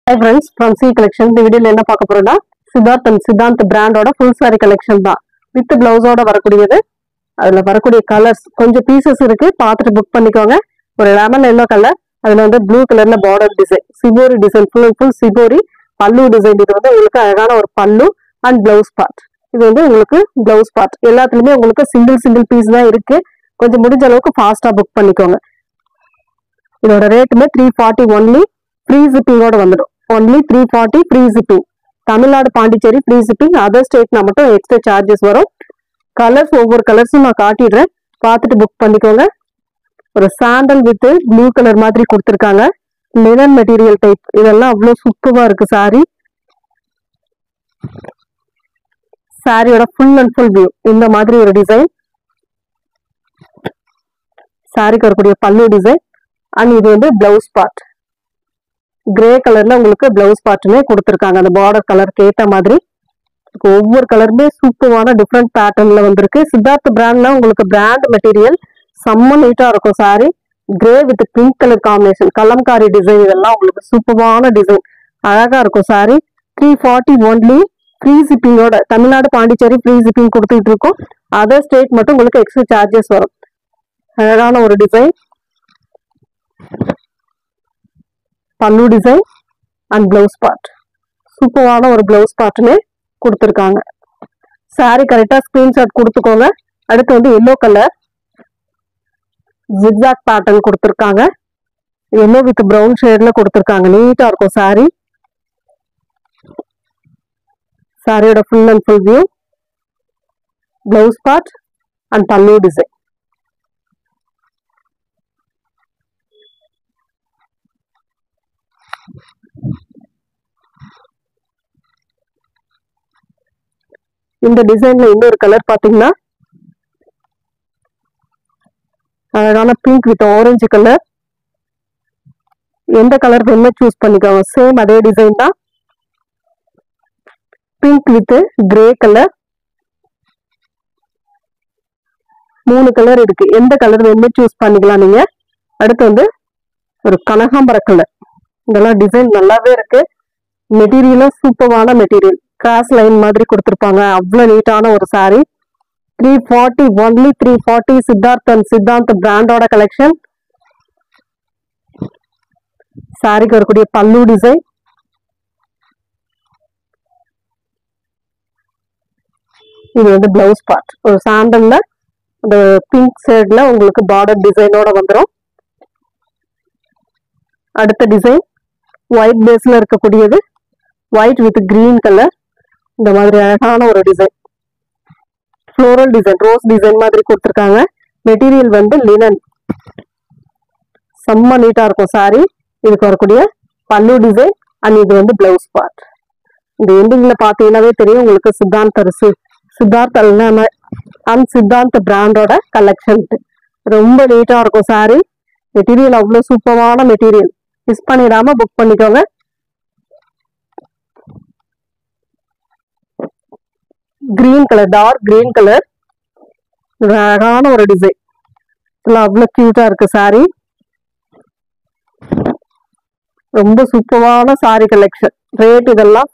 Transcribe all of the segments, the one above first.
Hi friends, from C collection. இந்த வீடியோல என்ன பார்க்க போறோம்னா சித்தார்த் பிராண்டோட ஃபுல் saree கலெக்ஷன் தான். வித் பிளவுஸோட வரக்கூடியது. அதுல வரக்கூடிய கலர்ஸ் கொஞ்சம் பீசஸ் இருக்கு, பார்த்துட்டு புக் பண்ணிக்கோங்க. ஒரு லெமன் எல்லோ கலர், அதுல வந்து ப்ளூ கலர்ல border design, shibori design, full shibori பல்லு டிசைன். இது வந்து உங்களுக்கு அழகான ஒரு பல்லு அண்ட் பிளவுஸ் பார்ட். இது வந்து உங்களுக்கு பிளவுஸ் பார்ட். எல்லாத்துலயுமே உங்களுக்கு சிங்கிள் பீஸ் தான் இருக்கு. கொஞ்சம் முடிஞ்ச அளவுக்கு ஃபாஸ்டா புக் பண்ணிக்கோங்க. இதோட ரேட்டுமே 340 ஒன்லி, ஃப்ரீ ஜிப்பிங்கோட வந்துடும். Only 340 free shipping. Tamil Nadu Pondicherry free shipping. Other ஸ்டேட்னா மட்டும் எக்ஸ்ட்ரா சார்ஜஸ் வரும். கலர்ஸ் ஒவ்வொரு கலர்ஸும் நான் காட்டிடுறேன், பார்த்துட்டு புக் பண்ணிக்கோங்க. ஒரு சாண்டல் வித் ப்ளூ கலர் மாதிரி கொடுத்துருக்காங்க. Linen material type. இதெல்லாம் அவ்வளோ சூப்பரா இருக்கு சாரி. சாரியோட ஃபுல் அண்ட் ஃபுல் வியூ இந்த மாதிரி ஒரு டிசைன். சாரிக்கு வரக்கூடிய பல்லு டிசைன் அண்ட் இது வந்து பிளவுஸ் பார்ட். கிரே கலர்ல உங்களுக்கு பிளவுஸ் பார்ட்டுமே கொடுத்துருக்காங்க. அந்த பார்டர் கலருக்கு ஏற்ற மாதிரி ஒவ்வொரு கலருமே சூப்பரான டிஃப்ரெண்ட் பேட்டர்ன்ல வந்திருக்கு. சித்தார்த் பிராண்ட்னா உங்களுக்கு பிராண்ட் மெட்டீரியல் செம்ம நீட்டா இருக்கும் sari. Grey with pink colour combination, kalamkari design, இதெல்லாம் உங்களுக்கு சூப்பரான டிசைன், அழகா இருக்கும் சாரி. 340 ஒன்லி, ஃப்ரீ ஜிப்பிங்கோட. தமிழ்நாடு பாண்டிச்சேரி ஃப்ரீ ஜிப்பிங் கொடுத்துட்டு இருக்கோம். அதர் ஸ்டேட் மட்டும் உங்களுக்கு எக்ஸ்ட்ரா சார்ஜஸ் வரும். அழகான ஒரு டிசைன், பல்லு டிசைன் அண்ட் பிளவுஸ் பார்ட். சூப்பரான ஒரு பிளவுஸ் பார்ட்டுமே கொடுத்துருக்காங்க. சாரி கரெக்டா ஸ்கிரீன்ஷாட் கொடுத்துக்கோங்க. அடுத்து வந்து எல்லோ கலர் ஜிக்ஸாக் பேட்டர்ன் கொடுத்துருக்காங்க. எல்லோ வித் பிரவுன் ஷேட்ல கொடுத்துருக்காங்க. நீட்டா இருக்கும் சாரி. சாரியோட full and full view, blouse part and பல்லு டிசைன். இந்த டிசைன்ல இன்னொரு கலர் பாத்தீங்கன்னா அழகான பிங்க் வித் ஆரஞ்சு கலர். எந்த கலர் வேணுமோ சூஸ் பண்ணிக்கோங்க. சேம் அதே டிசைன் தான். Pink with grey colour. 3 colour இருக்கு, எந்த கலர் வேணுமோ சூஸ் பண்ணிக்கலாம் நீங்க. அடுத்து வந்து ஒரு கனகாம்பர கலர். இதெல்லாம் டிசைன் நல்லாவே இருக்கு. மெட்டீரியலும் சூப்பரான மெட்டீரியல், கிராஸ் லைன் மாதிரி கொடுத்துருப்பாங்க. அவ்வளவு நீட்டான ஒரு சாரி. 340 ஒன்லி, 340 சித்தார்த் பிராண்டோட கலெக்ஷன். சாரிக்கு வரக்கூடிய பல்லு டிசைன், இது வந்து பிளவுஸ் பார்ட். ஒரு சாண்டல்ல அந்த பிங்க் ஷேட்ல உங்களுக்கு பார்டர் டிசைனோட வந்துடும். அடுத்த டிசைன் ஒயிட் பேஸ்ல இருக்கக்கூடியது, ஒயிட் வித் கிரீன் கலர். இந்த மாதிரி அழகான ஒரு design, floral design, rose design மாதிரி கொடுத்துருக்காங்க. மெட்டீரியல் வந்து லினன், செம்ம நீட்டா இருக்கும் சாரி. இதுக்கு வரக்கூடிய பல்லு டிசைன் அண்ட் இது வந்து பிளவுஸ் பார்ட். இந்த எண்டிங்ல பாத்தீங்கன்னாவே தெரியும் உங்களுக்கு சித்தார்த் பிராண்டோட கலெக்ஷன். ரொம்ப நீட்டா இருக்கும் சாரி. மெட்டீரியல் அவ்வளவு சூப்பரான மெட்டீரியல். மிஸ் பண்ணிடாம புக் பண்ணிக்கோங்க. Green colour, dark green colour, அழகான ஒரு டிசைன். அவ்வளவு கியூட்டா இருக்கு சாரி. ரொம்ப சூப்பரான சாரி கலெக்ஷன். ரேட் இதெல்லாம்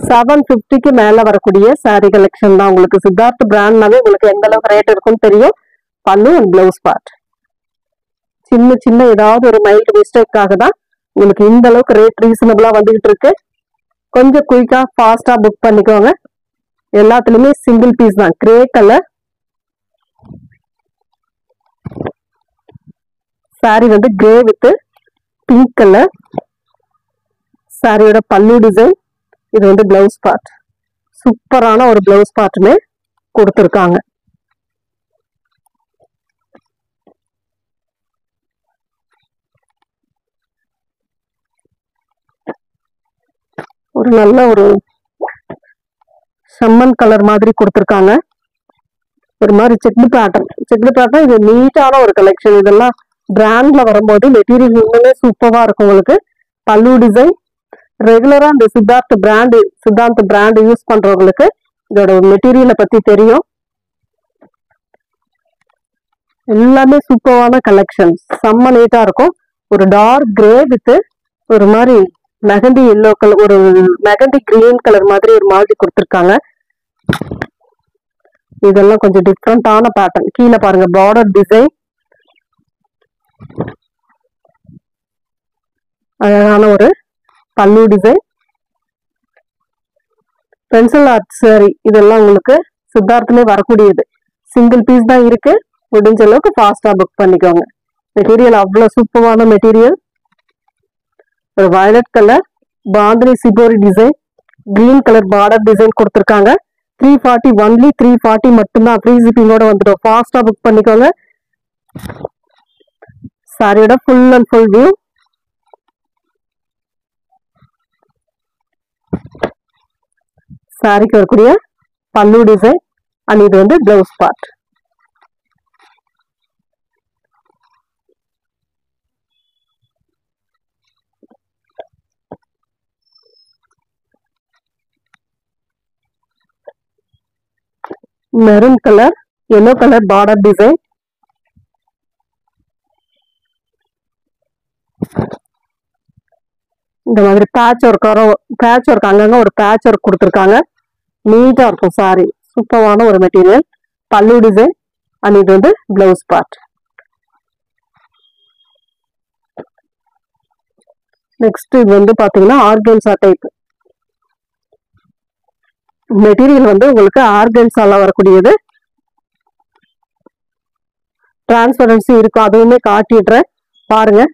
750க்கு மேல வரக்கூடிய சாரி கலெக்ஷன் தான். உங்களுக்கு சித்தார்த் பிராண்ட்னாவே உங்களுக்கு எந்த அளவுக்கு ரேட் இருக்குன்னு தெரியும். பல்லு அண்ட் பிளவுஸ் பார்ட். சின்ன ஏதாவது ஒரு மைல்டு மிஸ்டேக்காக தான் உங்களுக்கு இந்த அளவுக்கு ரேட் ரீசனபிளா வந்துகிட்டு இருக்கு. கொஞ்சம் குயிக்கா ஃபாஸ்டா புக் பண்ணிக்கோங்க. எல்லாத்துலயுமே சிங்கிள் பீஸ் தான். கிரே கலர் சாரி வந்து கிரே வித் பிங்க் கலர். சாரியோட பல்லு டிசைன், இது வந்து பிளவுஸ் பார்ட். சூப்பரான ஒரு பிளவுஸ் பார்ட்டுமே கொடுத்துருக்காங்க. ஒரு நல்ல ஒரு செம்மன் கலர் மாதிரி கொடுத்துருக்காங்க. ஒரு மாதிரி செக்டு பேட்டர்ன். இது நீட்டான ஒரு கலெக்ஷன். இதெல்லாம் பிராண்ட்ல வரும்போது மெட்டீரியல் இன்னுமே சூப்பரா இருக்கும் உங்களுக்கு. பல்லு டிசைன் ரெகுலரா இந்த சித்தார்த் பிராண்ட் யூஸ் பண்றவங்களுக்கு இதோட மெட்டீரியலை பத்தி தெரியும். எல்லாமே சூப்பரான கலெக்ஷன், செம்ம நீட்டா இருக்கும். ஒரு டார்க் கிரே வித் ஒரு மாதிரி மெகந்தி எல்லோ கலர், ஒரு மெகந்தி கிரீன் கலர் மாதிரி ஒரு மாதிரி கொடுத்துருக்காங்க. இதெல்லாம் கொஞ்சம் டிஃப்ரெண்டான பேட்டர்ன். கீழே பாருங்க பார்டர் டிசைன், அழகான ஒரு பல்லு டிசைன், பென்சில் ஆர்ட் சாரி. இதெல்லாம் உங்களுக்கு சித்தார்த்தமே வரக்கூடியது. சிங்கிள் பீஸ் தான் இருக்கு. முடிஞ்ச அளவுக்கு ஃபாஸ்டா புக் பண்ணிக்கோங்க. மெட்டீரியல் அவ்வளவு சூப்பரான மெட்டீரியல். ஒரு violet colour bandhani shibori design, green colour border design கொடுத்துருக்காங்க. 340 ஒன்லி 340 மட்டும்தான். ஃப்ரீ ஷிப்பிங்கோட வந்துடும். ஃபாஸ்டா புக் பண்ணிக்கோங்க. சாரியோட ஃபுல் அண்ட் ஃபுல் வியூ. சாரிக்கு வரக்கூடிய பல்லு டிசைன் அண்ட் இது வந்து blouse part. Maroon colour yellow colour border design, இந்த மாதிரி பேட்ச் ஒர்க் அங்கங்க ஒரு பேட்ச் ஒர்க் கொடுத்துருக்காங்க. நீட்டா இருக்கும் சாரி. சூப்பரான ஒரு மெட்டீரியல். பல்லு டிசைன் அண்ட் இது வந்து பிளவுஸ் பார்ட். நெக்ஸ்ட் இது வந்து பாத்தீங்கன்னா ஆர்கன்சா டைப் மெட்டீரியல். வந்து உங்களுக்கு ஆர்கன்சால வரக்கூடியது. டிரான்ஸ்பரன்சி இருக்கும். அதுவுமே காட்டிடுறேன் பாருங்க.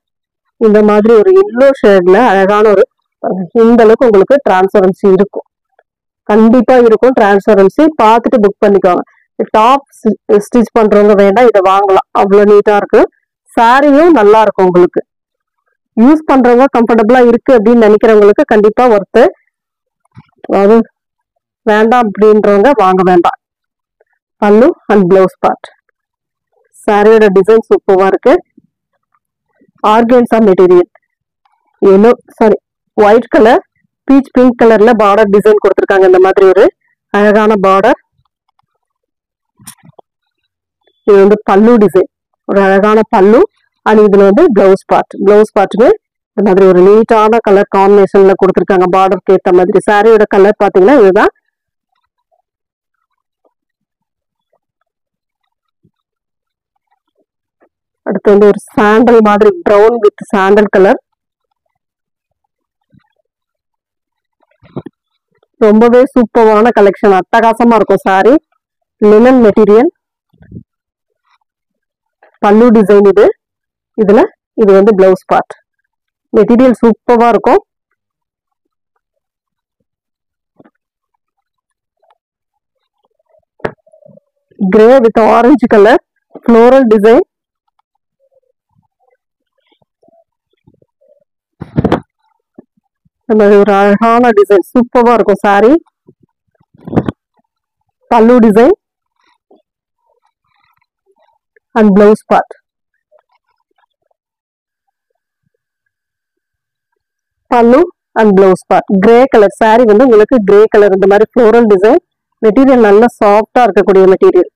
இந்த மாதிரி ஒரு எல்லோ ஷேட்ல அழகான ஒரு, இந்த அளவுக்கு உங்களுக்கு டிரான்ஸ்பரன்சி இருக்கும். கண்டிப்பா இருக்கும் டிரான்ஸ்பரன்சி. பார்த்துட்டு புக் பண்ணிக்கோங்க. டாப் ஸ்டிச் பண்றவங்க வேண்டாம், இதை வாங்கலாம். அவ்வளவு நீட்டா இருக்கு. சாரியும் நல்லா இருக்கும். உங்களுக்கு யூஸ் பண்றவங்க கம்ஃபர்டபுளா இருக்கு அப்படின்னு நினைக்கிறவங்களுக்கு கண்டிப்பா ஒர்த்து. அது வேண்டாம் அப்படின்றவங்க வாங்க வேண்டாம். பல்லு அண்ட் பிளவுஸ் பார்ட். சாரியோட டிசைன் சூப்பரா இருக்கு. Organza material. Yellow white colour beach pink கலர்ல பார்டர் டிசைன் கொடுத்துருக்காங்க. இந்த மாதிரி ஒரு அழகான பார்டர். இது வந்து பல்லு டிசைன், ஒரு அழகான பல்லு அண்ட் இதுல வந்து பிளவுஸ் பார்ட். பிளவுஸ் பார்ட்டுமே இந்த மாதிரி ஒரு நீட்டான கலர் காம்பினேஷன்ல கொடுத்துருக்காங்க. பார்டருக்கு ஏற்ற மாதிரி. சாரியோட கலர் பாத்தீங்கன்னா இதுதான். அடுத்து வந்து ஒரு சாண்டல் மாதிரி, பிரவுன் வித் சாண்டல் கலர். ரொம்பவே சூப்பரான கலெக்ஷன். அட்டகாசமா இருக்கும் சாரி. Linen material. பல்லு டிசைன் இது. இதுல இது வந்து பிளவுஸ் பார்ட். மெட்டீரியல் சூப்பரா இருக்கும். Grey with orange colour floral design. இந்த மாதிரி ஒரு அழகான டிசைன் சூப்பரா இருக்கும் சாரி. பல்லு டிசைன் அண்ட் பிளவுஸ் பார்ட். பல்லு and blouse part. Grey colour sorry வந்து உங்களுக்கு கிரே கலர் இந்த மாதிரி ஃப்ளோரல் டிசைன். மெட்டீரியல் நல்லா சாஃப்டா இருக்கக்கூடிய மெட்டீரியல்.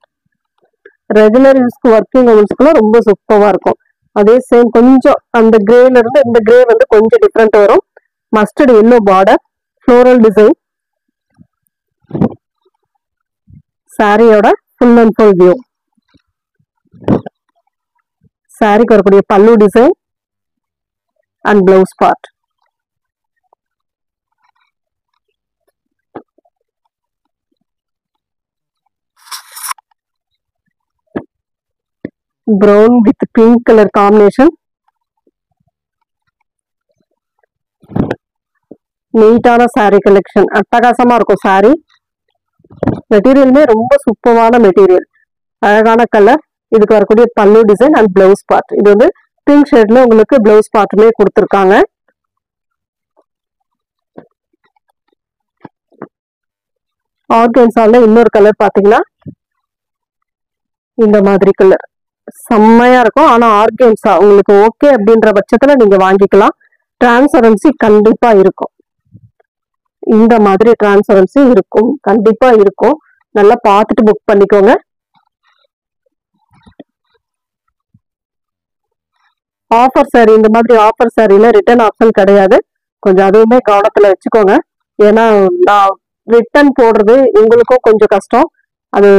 ரெகுலர் யூஸ்க்கு ஒர்க்கிங் உமன்ஸ்க்குலாம் ரொம்ப சூப்பரா இருக்கும். அதே சேம் கொஞ்சம் அந்த கிரேல இருந்து இந்த கிரே வந்து கொஞ்சம் டிஃப்ரெண்ட் வரும். Mustard yellow border, floral design. சாரியோட ஃபுல் அண்ட் ஃபுல் வியூ. சாரிக்கு வரக்கூடிய பல்லு design and blouse part. Brown with pink colour combination. நீட்டான சாரி கலெக்ஷன். அட்டகாசமா இருக்கும் சாரி. மெட்டீரியலுமே ரொம்ப சூப்பரான மெட்டீரியல். அழகான கலர். இதுக்கு வரக்கூடிய பல்லு டிசைன் அண்ட் பிளவுஸ் பார்ட். இது வந்து பிங்க் ஷேட்ல உங்களுக்கு பிளவுஸ் பார்ட்டுமே கொடுத்துருக்காங்க. ஆர்கன்சால இன்னொரு கலர் பாத்தீங்கன்னா இந்த மாதிரி கலர் செம்மையா இருக்கும். ஆனா ஆர்கன்சா உங்களுக்கு ஓகே அப்படின்ற பட்சத்துல நீங்க வாங்கிக்கலாம். டிரான்ஸ்பரன்சி கண்டிப்பா இருக்கும். இந்த மாதிரி டிரான்ஸ்பரன்சி இருக்கும், கண்டிப்பா இருக்கும். நல்லா பார்த்துட்டு புக் பண்ணிக்கோங்க. ஆஃபர் சாரி, இந்த மாதிரி ஆஃபர் சாரியில ரிட்டர்ன் ஆப்ஷன் கிடையாது. கொஞ்சம் அதுவுமே கவனத்துல வச்சுக்கோங்க. ஏன்னா நான் ரிட்டர்ன் போடுறது உங்களுக்கும் கொஞ்சம் கஷ்டம். அது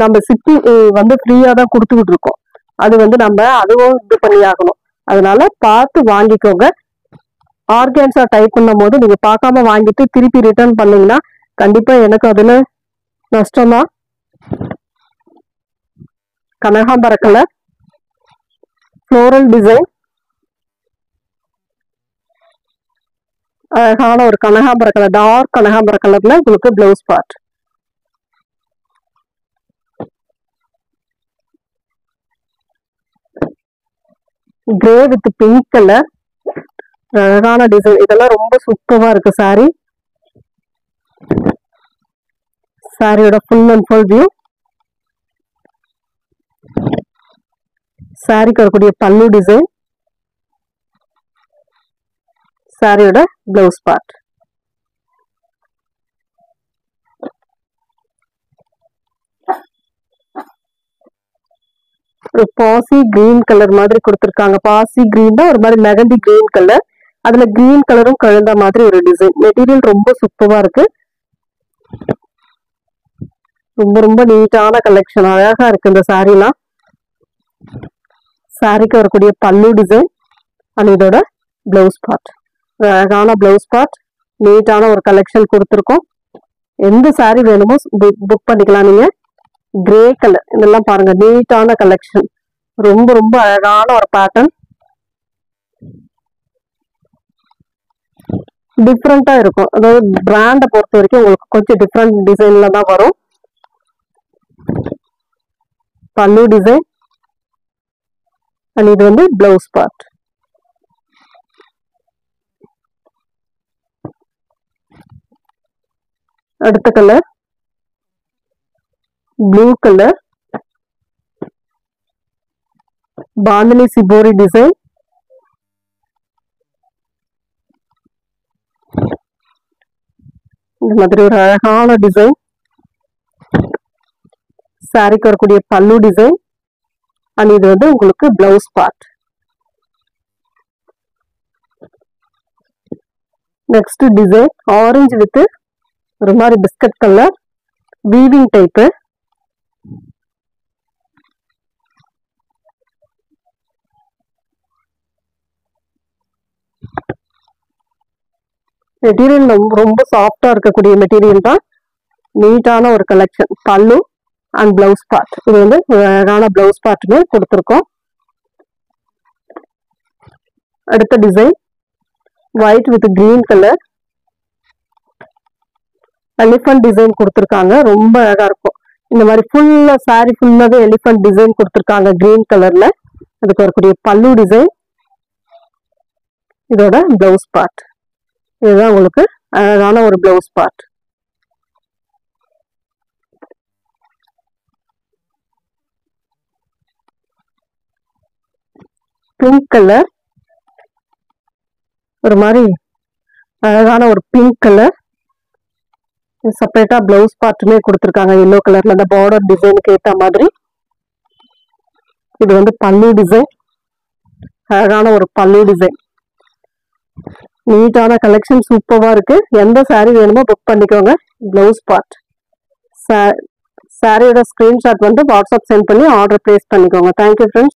நம்ம சிட்டி வந்து ஃப்ரீயா தான் கொடுத்துக்கிட்டு இருக்கோம். அது வந்து நம்ம அதுவும் இது பண்ணி ஆகணும். அதனால பார்த்து வாங்கிக்கோங்க. ஆர்கான்ஸா டைப் பண்ணும் போது நீங்க பார்க்காம வாங்கிட்டு திருப்பி ரிட்டர்ன் பண்ணீங்கன்னா கண்டிப்பா எனக்கு அதுல நஷ்டம்தான். கனகாம்பர கலர் ஃப்ளோரல் டிசைன், அழகான ஒரு கனகாம்பர கலர், டார்க் கனகாம்பர கலர்ல உங்களுக்கு blouse part. Grey with pink colour, அழகான டிசைன். இதெல்லாம் ரொம்ப சூப்பரா இருக்கு சாரி. சாரியோட ஃபுல் அண்ட் ஃபுல் வியூ. சாரிக்கு வரக்கூடிய பல்லு டிசைன், சாரியோட பிளவுஸ் பார்ட். ஒரு பாசி கிரீன் கலர் மாதிரி கொடுத்துருக்காங்க. பாசி கிரீன் தான், ஒரு மாதிரி மெகந்தி கிரீன் கலர், அதுல கிரீன் கலரும் கலந்த மாதிரி ஒரு டிசைன். மெட்டீரியல் ரொம்ப சூப்பரா இருக்கு. ரொம்ப ரொம்ப நீட்டான கலெக்ஷன், அழகா இருக்கு இந்த சாரீலாம். சாரிக்கு வரக்கூடிய பல்லு டிசைன் அண்ட் இதோட பிளவுஸ் பார்ட். அழகான பிளவுஸ் பார்ட், நீட்டான ஒரு கலெக்ஷன் கொடுத்துருக்கோம். எந்த சாரி வேணுமோ புக் பண்ணிக்கலாம் நீங்க. கிரே கலர், இதெல்லாம் பாருங்க நீட்டான கலெக்ஷன், ரொம்ப ரொம்ப அழகான ஒரு பேட்டர்ன். டிஃப்ரெண்டா இருக்கும். அதாவது பிராண்டை பொறுத்த வரைக்கும் உங்களுக்கு கொஞ்சம் டிஃப்ரெண்ட் டிசைன்ல தான் வரும். பல்லு டிசைன் அண்ட் இது வந்து பிளவுஸ் பார்ட். அடுத்த colour blue colour, bandhani shibori design. இந்த மாதிரி ஒரு அழகான டிசைன். சாரிக்கு வரக்கூடிய பல்லு டிசைன் அண்ட் இது வந்து உங்களுக்கு blouse part. Next design orange with ஒரு மாதிரி biscuit colour, weaving type. Material ரொம்ப சாஃப்டா இருக்கக்கூடிய மெட்டீரியல் தான். நீட்டான ஒரு கலெக்ஷன். பல்லு அண்ட் பிளவுஸ் பார்ட், இது வந்து அழகான பிளவுஸ் பார்ட்டுமே கொடுத்துருக்கோம். அடுத்த design white with green colour, elephant design கொடுத்துருக்காங்க. ரொம்ப அழகா இருக்கும். இந்த மாதிரி ஃபுல்லா சாரி ஃபுல்லாவே எலிஃபண்ட் டிசைன் கொடுத்துருக்காங்க கிரீன் கலர்ல. அதுக்கு வரக்கூடிய பல்லு டிசைன், இதோட பிளவுஸ் பார்ட். இதுதான் உங்களுக்கு அழகான ஒரு பிளவுஸ் பார்ட். பிங்க் கலர், ஒரு மாதிரி அழகான ஒரு பிங்க் கலர். செப்பரேட்டா பிளவுஸ் பார்ட்டுமே கொடுத்துருக்காங்க எல்லோ கலர்ல, அந்த பார்டர் டிசைனுக்கு ஏற்ற மாதிரி. இது வந்து பல்லு டிசைன், அழகான ஒரு பல்லு டிசைன். நீட்டான கலெக்ஷன், சூப்பரா இருக்கு. எந்த சாரி வேணுமோ புக் பண்ணிக்கோங்க. Blouse part. சாரியோட ஸ்கிரீன்ஷாட் வந்து வாட்ஸ்அப் சென்ட் பண்ணி ஆர்டர் பிளேஸ் பண்ணிக்கோங்க. Thank you friends.